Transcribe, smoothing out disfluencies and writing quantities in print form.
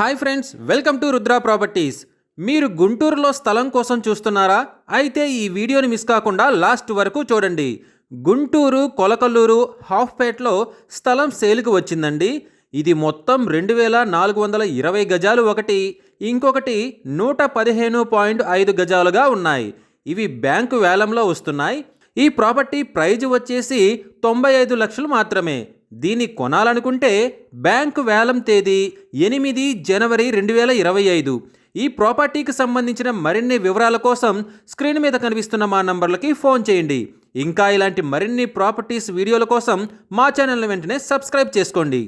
Hi friends, welcome to Rudra properties. మీరు గుంటూరులో స్థలం కోసం చూస్తున్నారా? అయితే ఈ వీడియోని మిస్ కాకుండా లాస్ట్ వరకు చూడండి. గుంటూరు కొలకల్లూరు హాఫ్పేట్లో స్థలం సేల్కి వచ్చిందండి. ఇది మొత్తం 2420 గజాలు ఒకటి, ఇంకొకటి 115.5 గజాలుగా ఉన్నాయి. ఇవి బ్యాంకు వేలంలో వస్తున్నాయి. ఈ ప్రాపర్టీ ప్రైజ్ వచ్చేసి 95 లక్షలు మాత్రమే. దీన్ని కొనాలనుకుంటే బ్యాంకు వేలం తేదీ 8 జనవరి 2025. ఈ ప్రాపర్టీకి సంబంధించిన మరిన్ని వివరాల కోసం స్క్రీన్ మీద కనిపిస్తున్న మా నంబర్లకి ఫోన్ చేయండి. ఇంకా ఇలాంటి మరిన్ని ప్రాపర్టీస్ వీడియోల కోసం మా ఛానల్ని వెంటనే సబ్స్క్రైబ్ చేసుకోండి.